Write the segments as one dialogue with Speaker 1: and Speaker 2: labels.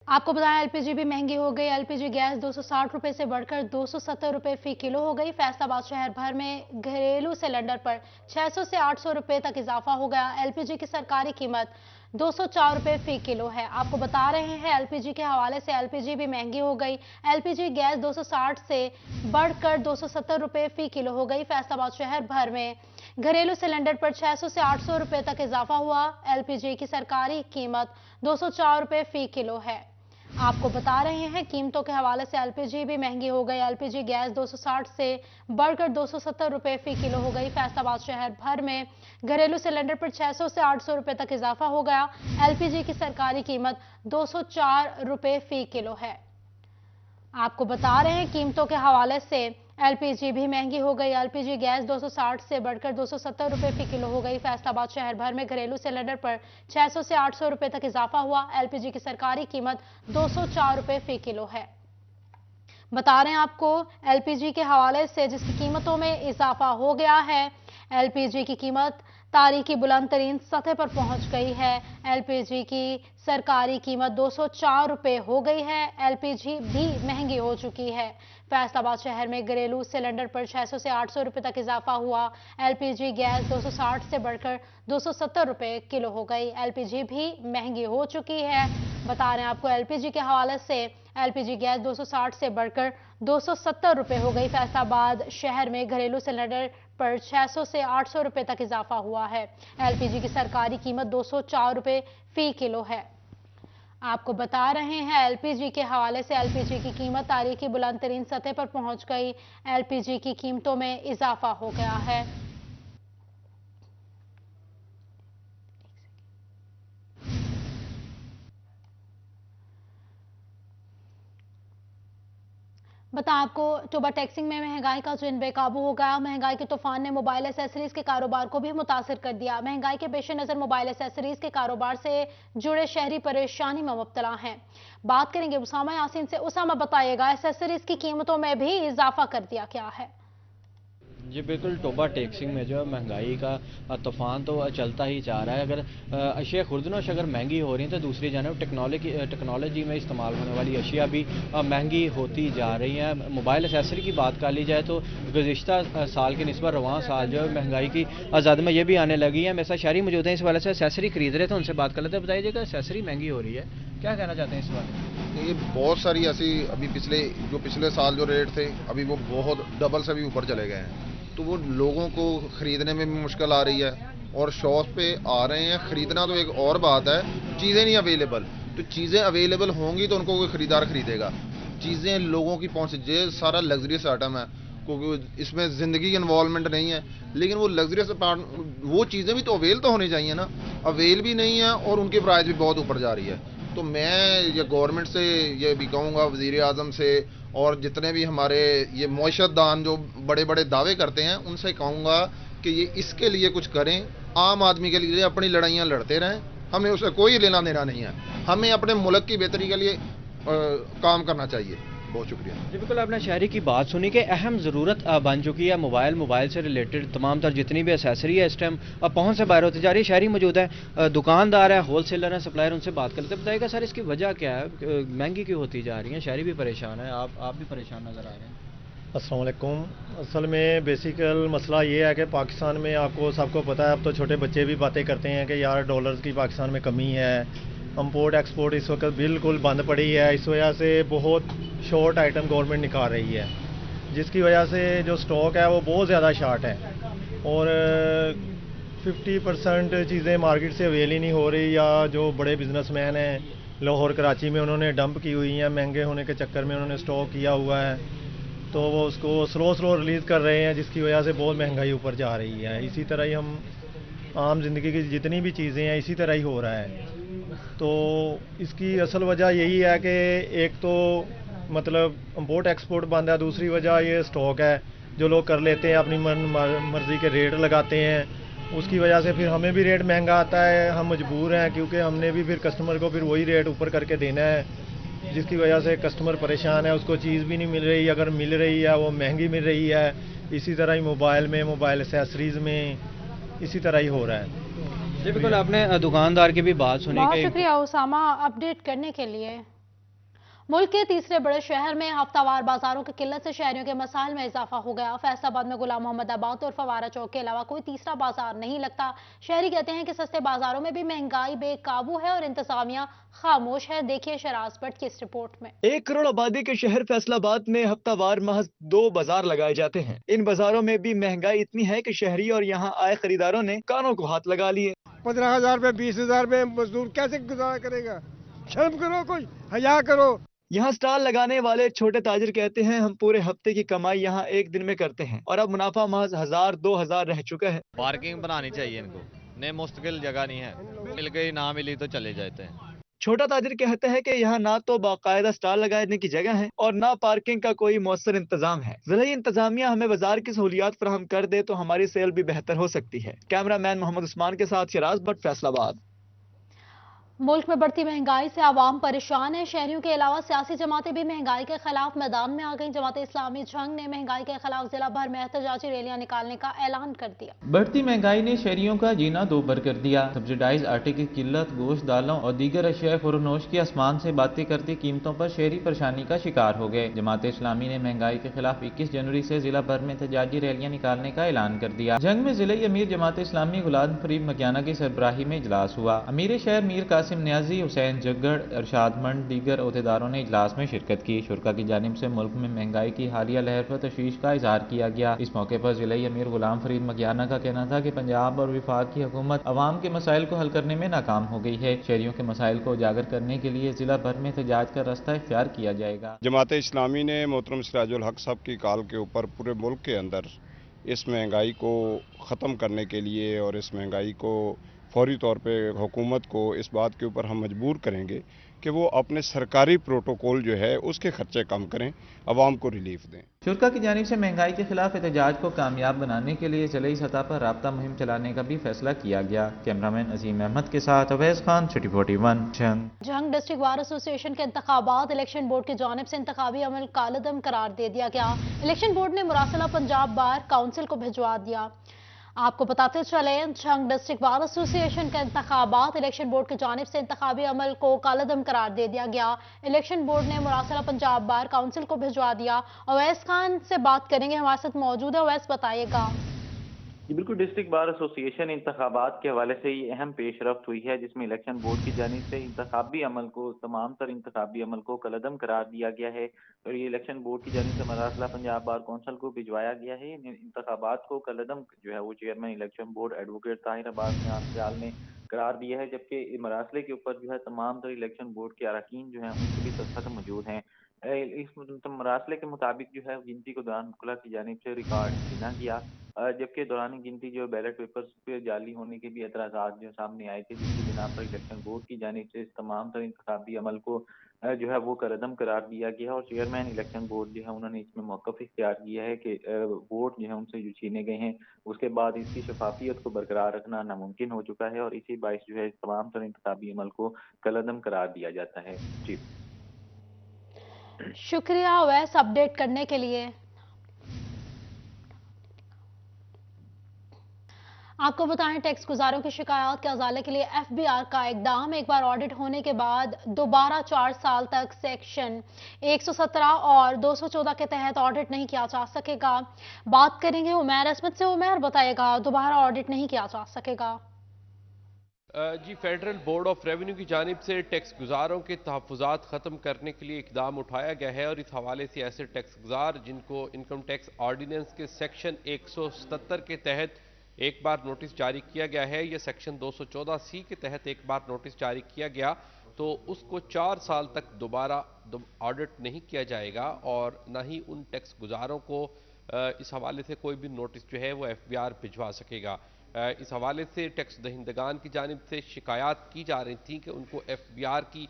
Speaker 1: आपको बताएं एलपीजी भी महंगी हो गई। एलपीजी गैस 260 रुपए से बढ़कर 270 रुपए फी किलो हो गई। फैसलाबाद शहर भर में घरेलू सिलेंडर पर 600 से 800 रुपए तक इजाफा हो गया। एलपीजी की सरकारी कीमत 204 रुपए फी किलो है। आपको बता रहे हैं एलपीजी के हवाले से एलपीजी भी महंगी हो गई। एलपीजी गैस 260 से बढ़कर 270 रुपए फी किलो हो गई। फैसलाबाद शहर भर में घरेलू सिलेंडर पर 600 से 800 रुपए तक इजाफा हुआ। एलपीजी की सरकारी कीमत 204 रुपए फी किलो है। आपको बता रहे हैं कीमतों के हवाले से एलपीजी भी महंगी हो गई। एलपीजी गैस 260 से बढ़कर 270 रुपए फी किलो हो गई। फैसलाबाद शहर भर में घरेलू सिलेंडर पर 600 से 800 रुपए तक इजाफा हो गया। एलपीजी की सरकारी कीमत 204 रुपए फी किलो है। आपको बता रहे हैं कीमतों के हवाले से एलपीजी भी महंगी हो गई। एलपीजी गैस 260 से बढ़कर 270 रुपए फी किलो हो गई। फैसलाबाद शहर भर में घरेलू सिलेंडर पर 600 से 800 रुपए तक इजाफा हुआ। एलपीजी की सरकारी कीमत 204 रुपए फी किलो है। बता रहे हैं आपको एलपीजी के हवाले से जिसकी कीमतों में इजाफा हो गया है। एलपीजी की कीमत तारीखी बुलंद तरीन सतह पर पहुंच गई है। एलपीजी की सरकारी कीमत 204 रुपए हो गई है। एलपीजी भी महंगी हो चुकी है। फैसलाबाद शहर में घरेलू सिलेंडर पर 600 से 800 रुपए तक इजाफा हुआ। एलपीजी गैस 260 से बढ़कर 270 रुपए किलो हो गई। एलपीजी भी महंगी हो चुकी है। बता रहे हैं आपको एलपीजी के हवाले से एलपीजी गैस 260 से बढ़कर 270 रुपए हो गई। फैसलाबाद शहर में घरेलू सिलेंडर पर 600 से 800 रुपए तक इजाफा हुआ है। एलपीजी की सरकारी कीमत 204 रुपए फी किलो है। आपको बता रहे हैं एलपीजी के हवाले से एलपीजी की कीमत तारीखी बुलंद तरीन सतह पर पहुंच गई। एलपीजी की कीमतों में इजाफा हो गया है। बता आपको टोबा टैक्सिंग में महंगाई का जिन बेकाबू हो गया। महंगाई के तूफान ने मोबाइल एसेसरीज के कारोबार को भी मुतासिर कर दिया। महंगाई के पेश नजर मोबाइल एसेसरीज के कारोबार से जुड़े शहरी परेशानी में मुब्तला हैं। बात करेंगे उसामा यासीन से। उसामा बताइएगा एसेसरीज की कीमतों में भी इजाफा कर दिया क्या है?
Speaker 2: जी बिल्कुल, टोबा टैक्सिंग में जो है महंगाई का तूफान तो चलता ही जा रहा है। अगर अशिया खुर्दनोश अगर महंगी हो रही हैं तो दूसरी जानब टेक्नोलॉजी में इस्तेमाल होने वाली अशिया भी महंगी होती जा रही हैं। मोबाइल एसेसरी की बात कर ली जाए तो गुज़िश्ता साल के निस्बत रवां साल जो है महंगाई की आज़ाद में ये भी आने लगी है। मेरे साथ शहरी मौजूद हैं इस वाले से एसेसरी खरीद रहे थे, उनसे बात कर लेते हैं। बताइएगा एसेसरी महंगी हो रही है, क्या कहना चाहते हैं इस बारे?
Speaker 3: ये बहुत सारी ऐसी अभी पिछले साल जो रेट थे अभी वो बहुत डबल से भी ऊपर चले गए हैं, तो वो लोगों को ख़रीदने में भी मुश्किल आ रही है और शॉप पे आ रहे हैं ख़रीदना तो एक और बात है, चीज़ें नहीं अवेलेबल। तो चीज़ें अवेलेबल होंगी तो उनको कोई ख़रीदार ख़रीदेगा। चीज़ें लोगों की पहुंच, ये सारा लग्जरियस आइटम है क्योंकि इसमें ज़िंदगी की इन्वॉल्वमेंट नहीं है, लेकिन वो लग्जरियस पार्ट वो चीज़ें भी तो अवेल तो होनी चाहिए ना, अवेल भी नहीं है और उनकी प्राइस भी बहुत ऊपर जा रही है। तो मैं ये गवर्नमेंट से ये भी कहूँगा, वज़ीर आज़म से और जितने भी हमारे ये मुआशरतदान जो बड़े बड़े दावे करते हैं उनसे कहूँगा कि ये इसके लिए कुछ करें। आम आदमी के लिए अपनी लड़ाइयाँ लड़ते रहें, हमें उससे कोई लेना देना नहीं है। हमें अपने मुल्क की बेहतरी के लिए काम करना चाहिए। बहुत शुक्रिया।
Speaker 2: जी बिल्कुल, आपने शहरी की बात सुनी कि अहम ज़रूरत बन चुकी है मोबाइल से रिलेटेड तमाम तर जितनी भी एसेसरी है इस टाइम पहुंच से बाहर होती जा रही है। शहरी मौजूद है, दुकानदार है, होलसेलर है, सप्लायर, उनसे बात कर लेते हैं। बताइएगा सर इसकी वजह क्या है, महंगी क्यों होती जा रही है? शहरी भी परेशान है, आप भी परेशान नज़र आ रहे हैं।
Speaker 4: अस्सलाम वालेकुम। असल में बेसिकल मसला ये है कि पाकिस्तान में आपको सबको पता है, अब तो छोटे बच्चे भी बातें करते हैं कि यार डॉलर्स की पाकिस्तान में कमी है, इंपोर्ट एक्सपोर्ट इस वक्त बिल्कुल बंद पड़ी है। इस वजह से बहुत शॉर्ट आइटम गवर्नमेंट निकाल रही है, जिसकी वजह से जो स्टॉक है वो बहुत ज़्यादा शार्ट है और 50% चीज़ें मार्केट से अवेल ही नहीं हो रही, या जो बड़े बिजनेसमैन हैं लाहौर कराची में उन्होंने डंप की हुई हैं, महंगे होने के चक्कर में उन्होंने स्टॉक किया हुआ है, तो वो उसको स्लो रिलीज़ कर रहे हैं, जिसकी वजह से बहुत महंगाई ऊपर जा रही है। इसी तरह ही हम आम ज़िंदगी की जितनी भी चीज़ें हैं इसी तरह ही हो रहा है। तो इसकी असल वजह यही है कि एक तो मतलब इंपोर्ट एक्सपोर्ट बंद है, दूसरी वजह ये स्टॉक है जो लोग कर लेते हैं, अपनी मर्ज़ी के रेट लगाते हैं, उसकी वजह से फिर हमें भी रेट महंगा आता है। हम मजबूर हैं क्योंकि हमने भी फिर कस्टमर को फिर वही रेट ऊपर करके देना है, जिसकी वजह से कस्टमर परेशान है, उसको चीज़ भी नहीं मिल रही, अगर मिल रही है वो महंगी मिल रही है। इसी तरह ही मोबाइल एसेसरीज़ में इसी तरह ही हो रहा है।
Speaker 2: जी बिल्कुल, आपने दुकानदार की भी बात सुनी।
Speaker 1: बहुत शुक्रिया उसामा अपडेट करने के लिए। मुल्क के तीसरे बड़े शहर में हफ्तावार बाजारों की किल्लत से शहरियों के मसाइल में इजाफा हो गया। फैसलाबाद में गुलाम मोहम्मद आबाद और फवारा चौक के अलावा कोई तीसरा बाजार नहीं लगता। शहरी कहते हैं कि सस्ते बाजारों में भी महंगाई बेकाबू है और इंतजामिया खामोश है। देखिए शराज भट्ट की इस रिपोर्ट में।
Speaker 5: 1 करोड़ आबादी के शहर फैसलाबाद में हफ्तावार महज 2 बाजार लगाए जाते हैं। इन बाजारों में भी महंगाई इतनी है कि शहरी और यहाँ आए खरीदारों ने कानों को हाथ लगा लिए।
Speaker 6: 15,000 में 20,000 में मजदूर कैसे गुजारा करेगा? शर्म करो, कोई हया करो।
Speaker 5: यहाँ स्टॉल लगाने वाले छोटे ताजिर कहते हैं हम पूरे हफ्ते की कमाई यहाँ एक दिन में करते हैं और अब मुनाफा महज 1,000-2,000 रह चुका है।
Speaker 7: पार्किंग बनानी चाहिए इनको, नहीं मुश्किल जगह नहीं है, मिल गई ना मिली तो चले जाते हैं।
Speaker 5: छोटा ताजिर कहते हैं कि यहाँ ना तो बाकायदा स्टॉल लगाने की जगह है और ना पार्किंग का कोई मौसर इंतजाम है। ज़िला इंतजामिया हमें बाजार की सहूलियात फराहम कर दे तो हमारी सेल भी बेहतर हो सकती है। कैमरामैन मोहम्मद उस्मान के साथ शराज भट्ट, फैसलाबाद।
Speaker 1: मुल्क में बढ़ती महंगाई से आवाम परेशान है। शहरियों के अलावा सियासी जमातें भी महंगाई के खिलाफ मैदान में आ गई। जमात इस्लामी जंग ने महंगाई के खिलाफ जिला भर में एहतजाजी रैलियां निकालने का ऐलान कर दिया।
Speaker 8: बढ़ती महंगाई ने शहरियों का जीना दोभर कर दिया। सब्सिडाइज आटे की किल्लत, गोश्त, दालों और दीगर अशिया फरोनोश की आसमान से बातें करती कीमतों पर शहरी परेशानी का शिकार हो गए। जमात इस्लामी ने महंगाई के खिलाफ 21 जनवरी से जिला भर में एहतजाजी रैलियां निकालने का ऐलान कर दिया। जंग में जिले अमीर जमात इस्लामी गुलाम फरीद मकियाना की सरबराही में इजलास हुआ। अमीर शहर मीर कासिम न्याजी, हुसैन जगड़, अरशाद मंड, दीगर अहदेदारों ने इजलास में शिरकत की। शुरा की जानिब से मुल्क में महंगाई की हालिया लहर पर तशवीश का इजहार किया गया। इस मौके पर जिले अमीर गुलाम फरीद मकियाना का कहना था कि पंजाब और विफाक की हुकूमत अवाम के मसाइल को हल करने में नाकाम हो गई है। शहरियों के मसाइल को उजागर करने के लिए जिला भर में एहतजाज का रास्ता इख्तियार किया जाएगा।
Speaker 9: जमात इस्लामी ने मोहतरम सिराजुल हक साहब की कॉल के ऊपर पूरे मुल्क के अंदर इस महंगाई को ख़त्म करने के लिए और इस महंगाई को फौरी तौर पे हुकूमत को इस बात के ऊपर हम मजबूर करेंगे कि वो अपने सरकारी प्रोटोकॉल जो है उसके खर्चे कम करें, अवाम को रिलीफ दें।
Speaker 8: शुरा की जानिब से महंगाई के खिलाफ एहतजाज को कामयाब बनाने के लिए जिले सतह पर राब्ता मुहिम चलाने का भी फैसला किया गया। कैमरामैन अजीम अहमद के साथ अवैस खान, सिटी 41,
Speaker 1: जंग डिस्ट्रिक्ट बार एसोसिएशन के इंतखाबात इलेक्शन बोर्ड की जानिब से इंतखाबी अमल कालदम करार दे दिया गया। इलेक्शन बोर्ड ने मुरासला पंजाब बार काउंसिल को भिजवा दिया। आपको बताते चले जंग डिस्ट्रिक्ट बार एसोसिएशन के इंतखाबात इलेक्शन बोर्ड की जानिब से इंतखाबी अमल को कालदम करार दे दिया गया। इलेक्शन बोर्ड ने मुरासला पंजाब बार काउंसिल को भिजवा दिया। अवैस खान से बात करेंगे, हमारे साथ मौजूद है। अवैस बताइएगा।
Speaker 10: जी बिल्कुल, डिस्ट्रिक्ट बार एसोसिएशन इंतखाबात के हवाले से ये अहम पेशरफ्त हुई है जिसमें इलेक्शन बोर्ड की जानिब से इंतखाबी अमल को, तमाम तर इंतखाबी अमल को कलदम करार दिया गया है और ये इलेक्शन बोर्ड की जानिब से मरासला पंजाब बार कौंसिल को भिजवाया गया है। इन इंतखाबात को कलदम जो है वो chairman election board advocate Tahir Abbas ने करार दिया है, जबकि मरासले के ऊपर जो है तमाम तर इलेक्शन बोर्ड के अरकान जो हैं उनके भी दस्तखत मौजूद हैं। इस मरासले के मुताबिक जो है गिनती को दौरान मुकला की जानिब से रिकॉर्ड गिना गया, जबकि दौरान गिनती जो बैलेट पेपर्स पे जाली होने के भी एतराज़ात जो सामने आए थे, जिसकी बिना पर इलेक्शन बोर्ड की जानिब से इस तमाम तर इंतखाबी अमल को जो है वो करदम करार दिया गया और चेयरमैन इलेक्शन बोर्ड जो है उन्होंने इसमें मौक़िफ़ इख्तियार किया है कि वोट जो है उनसे जो छीने गए हैं उसके बाद इसकी शफाफियत को बरकरार रखना नामुमकिन हो चुका है और इसी बाइस जो है तमाम तर इंतखाबी अमल को कलदम करार दिया जाता है। जी
Speaker 1: शुक्रिया अवैस अपडेट करने के लिए। आपको बताएं, टैक्स गुजारों की शिकायत के अजाले के लिए एफबीआर का इकदाम। एक बार ऑडिट होने के बाद दोबारा 4 साल तक सेक्शन 117 और 214 के तहत ऑडिट नहीं किया जा सकेगा। बात करेंगे उमैर अहमद से। उमैर बताइएगा, दोबारा ऑडिट नहीं किया जा सकेगा?
Speaker 11: जी, फेडरल बोर्ड ऑफ रेवेन्यू की जानिब से टैक्स गुजारों के तहफ़्फ़ुज़ात ख़त्म करने के लिए इकदाम उठाया गया है और इस हवाले से ऐसे टैक्स गुजार जिनको इनकम टैक्स ऑर्डिनेंस के सेक्शन 177 के तहत एक बार नोटिस जारी किया गया है या सेक्शन 214C के तहत एक बार नोटिस जारी किया गया तो उसको 4 साल तक दोबारा ऑडिट नहीं किया जाएगा और ना ही उन टैक्स गुजारों को इस हवाले से कोई भी नोटिस जो है वो एफबीआर भिजवा सकेगा। इस हवाले से टैक्स दहिंदगान की जानिब से शिकायत की जा रही थी कि उनको एफबीआर की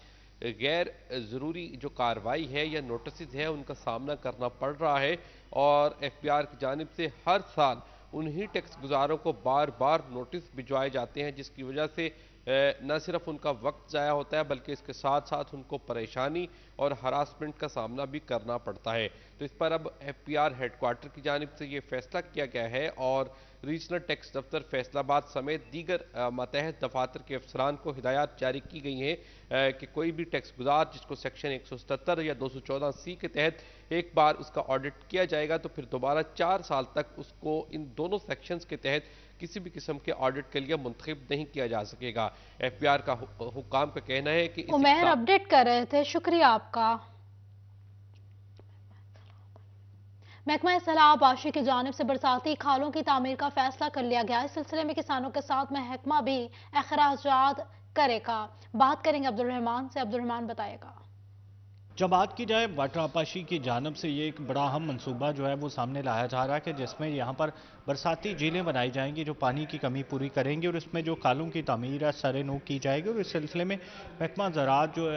Speaker 11: गैर ज़रूरी जो कार्रवाई है या नोटिस है उनका सामना करना पड़ रहा है और एफबीआर की जानिब से हर साल उन्हीं टैक्स गुजारों को बार बार नोटिस भिजवाए जाते हैं जिसकी वजह से न सिर्फ उनका वक्त ज़ाया होता है बल्कि इसके साथ साथ उनको परेशानी और हरासमेंट का सामना भी करना पड़ता है। तो इस पर अब एफबीआर हेडक्वार्टर की जानिब से ये फैसला किया गया है और रीजनल टैक्स दफ्तर फैसलाबाद समेत दीगर मातहत दफातर के अफसरान को हिदायत जारी की गई हैं कि कोई भी टैक्स गुजार जिसको सेक्शन 177 या 214C के तहत एक बार उसका ऑडिट किया जाएगा तो फिर दोबारा 4 साल तक उसको इन दोनों सेक्शंस के तहत किसी भी किस्म के ऑडिट के लिए मुंतखब नहीं किया जा सकेगा। FBR का हुक्काम का कहना है कि
Speaker 1: उमैर अपडेट कर रहे थे, शुक्रिया आपका। महकमा सलाहबाशी की जानिब से बरसाती खालों की तामीर का फैसला कर लिया गया। इस सिलसिले में किसानों के साथ महकमा भी अखराजात करेगा। बात करेंगे अब्दुल रहमान से, अब्दुल रहमान बताएगा।
Speaker 12: जब बात की जाए वाटर आपाशी की जानब से ये एक बड़ा अहम मंसूबा जो है वो सामने लाया जा रहा है कि जिसमें यहाँ पर बरसाती झीलें बनाई जाएंगी जो पानी की कमी पूरी करेंगी और इसमें जो खालों की तामीर है सरे नो की जाएगी। और इस सिलसिले में महकमा ज़राअत जो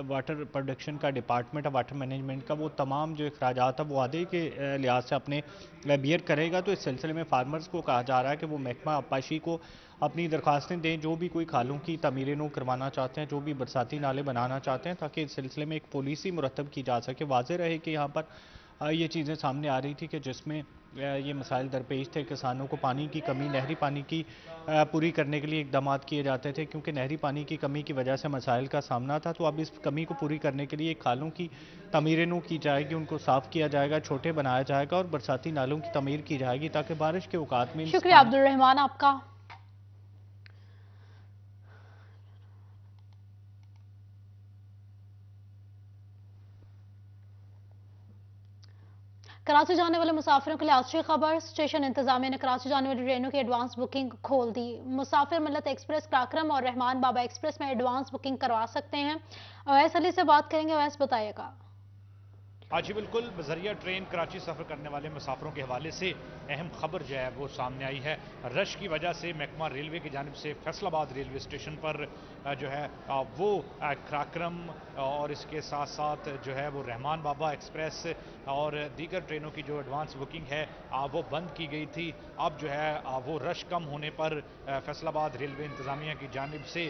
Speaker 12: वाटर प्रोडक्शन का डिपार्टमेंट है, वाटर मैनेजमेंट का, वो तमाम जो अखराजात है वो आधे के लिहाज से अपने बियर करेगा। तो इस सिलसिले में फार्मर्स को कहा जा रहा है कि वो महकमा आपाशी को अपनी दरख्वास्तें दें, जो भी कोई खालों की तमीरें नो करवाना चाहते हैं, जो भी बरसाती नाले बनाना चाहते हैं, ताकि इस सिलसिले में एक पॉलिसी मुरतब की जा सके। वाज़ेह रहे कि यहाँ पर ये चीज़ें सामने आ रही थी कि जिसमें ये मसाइल दरपेश थे, किसानों को पानी की कमी, नहरी पानी की पूरी करने के लिए इकदाम किए जाते थे क्योंकि नहरी पानी की कमी की वजह से मसाइल का सामना था। तो अब इस कमी को पूरी करने के लिए खालों की तमीरें नो की जाएगी, उनको साफ़ किया जाएगा, छोटे बनाया जाएगा और बरसाती नालों की तमीर की जाएगी ताकि बारिश के औकात में।
Speaker 1: शुक्रिया अब्दुल रहमान आपका। कराची जाने वाले मुसाफिरों के लिए अच्छी खबर, स्टेशन इंतजामिया ने कराची जाने वाली ट्रेनों की एडवांस बुकिंग खोल दी। मुसाफिर मिल्लत एक्सप्रेस, काकरम और रहमान बाबा एक्सप्रेस में एडवांस बुकिंग करवा सकते हैं। अवैस अली से बात करेंगे, अवैस बताइएगा।
Speaker 13: जी बिल्कुल, बजरिया ट्रेन कराची सफ़र करने वाले मुसाफिरों के हवाले से अहम खबर जो है वो सामने आई है। रश की वजह से महकमा रेलवे की जानिब से फैसलाबाद रेलवे स्टेशन पर जो है वो काकरम और इसके साथ साथ जो है वो रहमान बाबा एक्सप्रेस और दीगर ट्रेनों की जो एडवांस बुकिंग है वो बंद की गई थी। अब जो है वो रश कम होने पर फैसलाबाद रेलवे इंतज़ामिया की जानिब से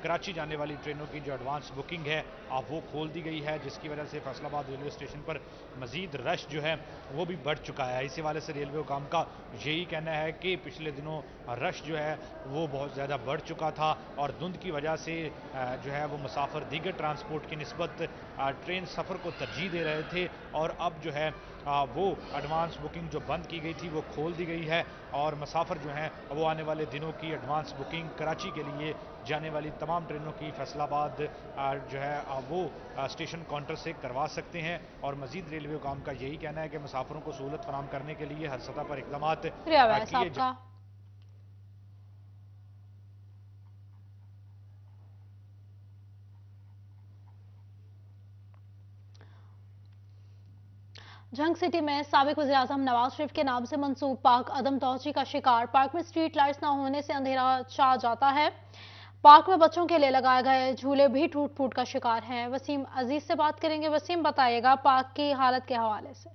Speaker 13: कराची जाने वाली ट्रेनों की जो एडवांस बुकिंग है वो खोल दी गई है, जिसकी वजह से फैसलाबाद रेलवे स्टेशन पर मजीद रश जो है वो भी बढ़ चुका है। इसी वाले से रेलवे हुकाम का यही कहना है कि पिछले दिनों रश जो है वो बहुत ज़्यादा बढ़ चुका था और धुंध की वजह से जो है वो मुसाफिर दीगर ट्रांसपोर्ट की निस्बत ट्रेन सफ़र को तरजीह दे रहे थे और अब जो है वो एडवांस बुकिंग जो बंद की गई थी वो खोल दी गई है और मुसाफिर जो हैं वो आने वाले दिनों की एडवांस बुकिंग कराची के लिए जाने वाली तमाम ट्रेनों की फैसलाबाद जो है वो स्टेशन काउंटर से करवा सकते हैं। और मजीद रेलवे हुकाम का यही कहना है कि मुसाफिरों को सहूलत फराहम करने के लिए हर सतह पर इक़दाम किए।
Speaker 1: जंग सिटी में साबिक वज़ीर-ए-आज़म नवाज शरीफ के नाम से मंसूब पार्क अदम तवज्जो का शिकार। पार्क में स्ट्रीट लाइट्स न होने से अंधेरा छा जाता है। पार्क में बच्चों के लिए लगाए गए झूले भी टूट फूट का शिकार हैं। वसीम अजीज से बात करेंगे। वसीम बताइएगा पार्क की हालत के हवाले से।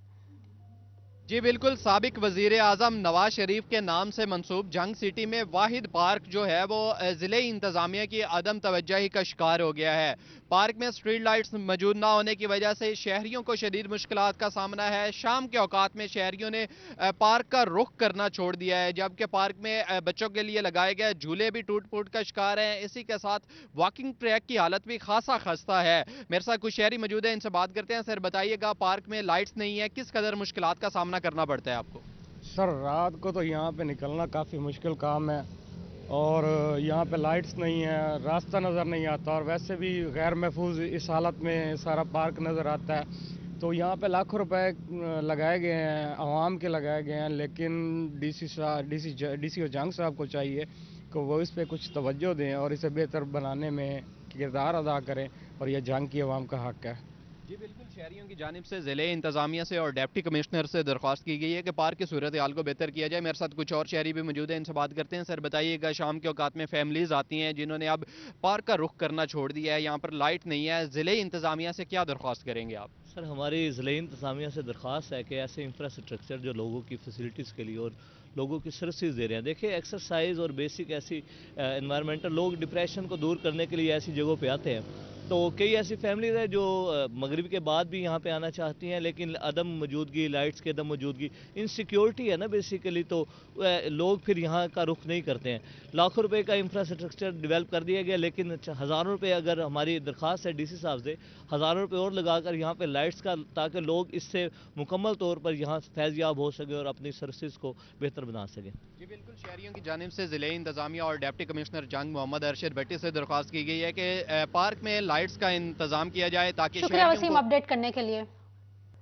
Speaker 14: जी बिल्कुल, साबिक वज़ीर-ए-आज़म नवाज शरीफ के नाम से मंसूब जंग सिटी में वाहिद पार्क जो है वो ज़िले इंतज़ामिया की अदम तवज्जोही का शिकार हो गया है। पार्क में स्ट्रीट लाइट्स मौजूद ना होने की वजह से शहरियों को शदीद मुश्किलात का सामना है। शाम के औकात में शहरियों ने पार्क का रुख करना छोड़ दिया है, जबकि पार्क में बच्चों के लिए लगाए गए झूले भी टूट फूट का शिकार हैं। इसी के साथ वॉकिंग ट्रैक की हालत भी खासा खस्ता है। मेरे साथ कुछ शहरी मौजूद है, इनसे बात करते हैं। सर बताइएगा, पार्क में लाइट्स नहीं है, किस कदर मुश्किलात का सामना करना पड़ता है आपको?
Speaker 6: सर रात को तो यहाँ पे निकलना काफ़ी मुश्किल काम है और यहाँ पे लाइट्स नहीं है, रास्ता नज़र नहीं आता और वैसे भी गैर महफूज इस हालत में सारा पार्क नज़र आता है। तो यहाँ पे लाखों रुपए लगाए गए हैं, आवाम के लगाए गए हैं, लेकिन डीसी जंग साहब को चाहिए कि वो इस पे कुछ तवज्जो दें और इसे बेहतर बनाने में किरदार अदा करें और यह जंग की आवाम का हक है।
Speaker 14: जी बिल्कुल, शहरियों की जानिब से ज़िले इंतज़ामिया से और डिप्टी कमिश्नर से दरख्वास्त की गई है कि पार्क की सूरत हाल को बेहतर किया जाए। मेरे साथ कुछ और शहरी भी मौजूद हैं, इनसे बात करते हैं। सर बताइएगा, शाम के औकात में फैमिलीज़ आती हैं जिन्होंने अब पार्क का रुख करना छोड़ दिया है, यहाँ पर लाइट नहीं है, ज़िले इंतज़ामिया से क्या दरख्वास्त करेंगे आप?
Speaker 15: सर हमारी ज़िले इंतज़ामिया से दरख्वास्त है कि ऐसे इंफ्रास्ट्रक्चर जो लोगों की फैसिलिटीज़ के लिए और لوگوں کی سروسز دے رہے ہیں. دیکھیں ایکسرسائز اور بیسک ایسی انوائرمنٹل لوگ ڈپریشن کو دور کرنے کے لیے ایسی جگہوں پہ آتے ہیں. تو کئی ایسی فیملیز ہیں جو مغرب کے بعد بھی یہاں پہ آنا چاہتی ہیں لیکن عدم موجودگی, لائٹس کی عدم موجودگی, انسیکیورٹی ہے نا بیسیکلی, تو لوگ پھر یہاں کا رخ نہیں کرتے ہیں. لاکھوں روپے کا انفراسٹرکچر ڈیولپ کر دیا گیا لیکن ہزاروں روپے اگر ہماری درخواست ہے ڈی سی صاحب سے, ہزاروں روپے اور لگا کر یہاں پہ لائٹس کا, تاکہ لوگ اس سے مکمل طور پر یہاں فیض یاب ہو سکیں اور اپنی سروسز کو بہتر بنا سکیں.
Speaker 14: جی بالکل, شہریوں کی جانب سے ضلعی انتظامیہ اور ڈپٹی کمشنر جنگ محمد ارشد بھٹی سے درخواست کی گئی ہے کہ پارک میں لائٹس کا انتظام کیا جائے تاکہ
Speaker 1: شکریہ وسیم اپڈیٹ کرنے کے لیے.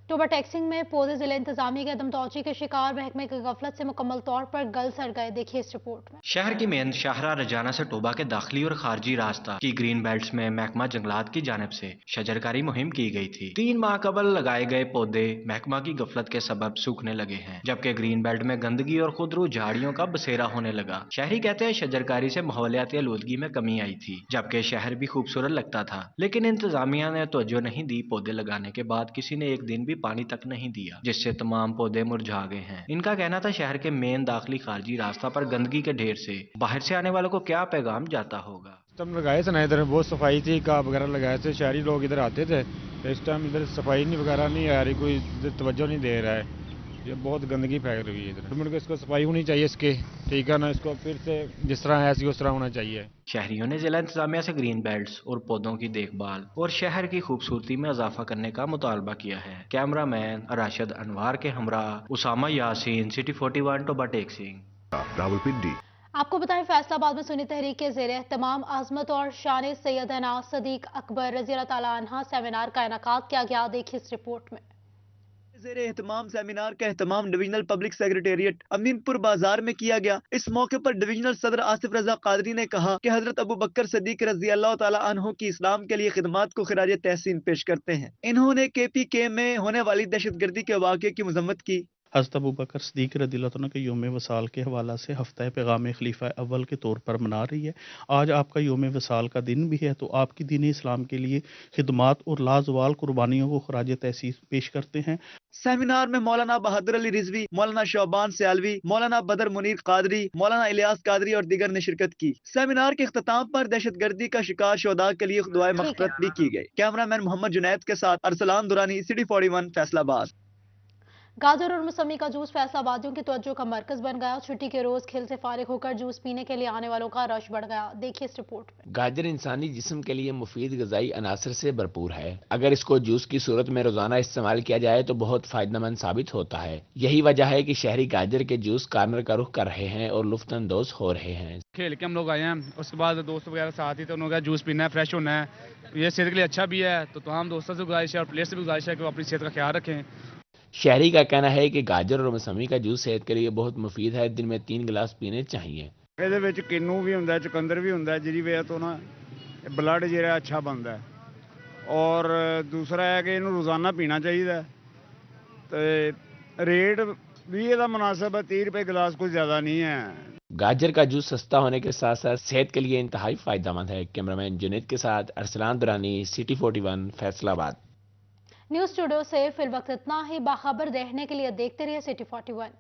Speaker 1: ٹوبہ ٹیکسنگ میں پودے ضلع انتظامیہ کے عدم توجہی کے شکار محکمے کی غفلت سے مکمل طور پر گل سڑ گئے. دیکھیے اس رپورٹ میں.
Speaker 16: شہر کی مین شاہراہ رجانہ سے ٹوبہ کے داخلی اور خارجی راستہ کی گرین بیلٹس میں محکمہ جنگلات کی جانب سے شجرکاری مہم کی گئی تھی. 3 ماہ قبل لگائے گئے پودے محکمہ کی غفلت کے سبب سوکھنے لگے ہیں, جبکہ گرین بیلٹ میں گندگی اور خودرو جھاڑیوں کا بسیرا ہونے لگا. شہری کہتے ہیں شجرکاری سے ماحولیاتی آلودگی میں کمی آئی تھی, جبکہ شہر بھی خوبصورت لگتا تھا, لیکن انتظامیہ نے توجہ نہیں دی. پودے لگانے کے بعد کسی نے ایک دن بھی پانی تک نہیں دیا, جس سے تمام پودے مرجھا گئے ہیں. ان کا کہنا تھا شہر کے مین داخلی خارجی راستہ پر گندگی کے ڈھیر سے باہر سے آنے والوں کو کیا پیغام جاتا ہوگا.
Speaker 6: سسٹم لگائے تھے نا, ادھر بہت صفائی تھی, کاپ وغیرہ لگائے تھے, شہری لوگ ادھر آتے تھے. اس ٹائم ادھر صفائی وغیرہ نہیں آ رہی, کوئی توجہ نہیں دے رہا ہے. یہ بہت گندگی پھیل رہی ہے ادھر. مل کے اس کو صفائی ہونی چاہیے اس کے, ٹھیک ہے نا, اس کو پھر سے جس طرح ایسی اس طرح ہونا چاہیے.
Speaker 16: شہریوں نے ضلع انتظامیہ سے گرین بیلٹس اور پودوں کی دیکھ بھال اور شہر کی خوبصورتی میں اضافہ کرنے کا مطالبہ کیا ہے. کیمرہ مین راشد انوار کے ہمراہ اسامہ یاسین, سٹی 41 ٹوبہ ٹیکسنگ, راولپنڈی.
Speaker 1: آپ کو بتائیں فیصل آباد میں سنی تحریک کے زیر اہتمام عظمت اور شان سیدنا صدیق اکبر رضی اللہ تعالیٰ عنہ سیمینار کا انعقاد کیا گیا. دیکھیے اس رپورٹ میں.
Speaker 5: زیر اہتمام سیمینار کا اہتمام ڈویژنل پبلک سیکریٹریٹ امین پور بازار میں کیا گیا. اس موقع پر ڈویژنل صدر آصف رضا قادری نے کہا کہ حضرت ابو بکر صدیق رضی اللہ تعالیٰ عنہ کی اسلام کے لیے خدمات کو خراج تحسین پیش کرتے ہیں. انہوں نے KPK میں ہونے والی دہشت گردی کے واقعے کی مذمت کی.
Speaker 17: حضرت ابو بکر صدیق رضی اللہ عنہ کے یوم وصال کے حوالہ سے ہفتہ پیغام خلیفہ اول کے طور پر منا رہی ہے. آج آپ کا یوم وصال کا دن بھی ہے, تو آپ کی دین اسلام کے لیے خدمات اور لازوال قربانیوں کو خراج تحسین پیش کرتے ہیں.
Speaker 5: سیمینار میں مولانا بہادر علی رضوی, مولانا شعبان سیالوی, مولانا بدر منیر قادری, مولانا الیاس قادری اور دیگر نے شرکت کی. سیمینار کے اختتام پر دہشت گردی کا شکار شہداء کے لیے دعائے مغفرت بھی کی گئی. کیمرہ مین محمد جنید کے ساتھ ارسلان دورانی, سٹی 41 فیصل آباد.
Speaker 1: گاجر اور موسمی کا جوس فیصل آبادیوں کی توجہ کا مرکز بن گیا. چھٹی کے روز کھیل سے فارغ ہو کر جوس پینے کے لیے آنے والوں کا رش بڑھ گیا. دیکھیے اس رپورٹ میں.
Speaker 18: گاجر انسانی جسم کے لیے مفید غذائی عناصر سے بھرپور ہے. اگر اس کو جوس کی صورت میں روزانہ استعمال کیا جائے تو بہت فائدہ مند ثابت ہوتا ہے. یہی وجہ ہے کہ شہری گاجر کے جوس کارنر کا رخ کر رہے ہیں اور لطف اندوز ہو رہے ہیں.
Speaker 6: کھیل کے ہم لوگ آئے ہیں, اس کے بعد دوست وغیرہ ساتھ ہی تو انہوں نے جوس پینا ہے, فریش ہونا ہے, یہ صحت کے لیے اچھا بھی ہے. تو تمام دوستوں سے گزارش ہے اور پلیئر سے بھی گزارش ہے کہ وہ اپنی صحت کا خیال رکھیں.
Speaker 18: شہری کا کہنا ہے کہ گاجر اور موسمی کا جوس صحت کے لیے بہت مفید ہے. دن میں 3 گلاس پینے چاہیے.
Speaker 6: ਇਹਦੇ ਵਿੱਚ ਕਿੰਨੂ ਵੀ ਹੁੰਦਾ, ਚੁਕੰਦਰ ਵੀ ਹੁੰਦਾ, ਜਿਹਦੀ ਵਜ੍ਹਾ ਤੋਂ ਨਾ ਬਲੱਡ ਜਿਹੜਾ ਅੱਛਾ ਬਣਦਾ ਹੈ. ਔਰ ਦੂਸਰਾ ਹੈ ਕਿ ਇਹਨੂੰ ਰੋਜ਼ਾਨਾ ਪੀਣਾ ਚਾਹੀਦਾ ਤੇ ਰੇਟ بھی ਇਹਦਾ ਮੁਨਾਸਬ ਹੈ, 30 रुपए गिलास कोई ज़्यादा नहीं है.
Speaker 18: گاجر کا جوس سستا ہونے کے ساتھ ساتھ صحت کے لیے انتہائی فائدہ مند ہے. کیمرامین جنید کے ساتھ ارسلان درانی, سٹی 41 فیصل آباد.
Speaker 1: نیوز اسٹوڈیو سے فی الوقت اتنا ہی. باخبر رہنے کے لیے دیکھتے رہیے سٹی 41.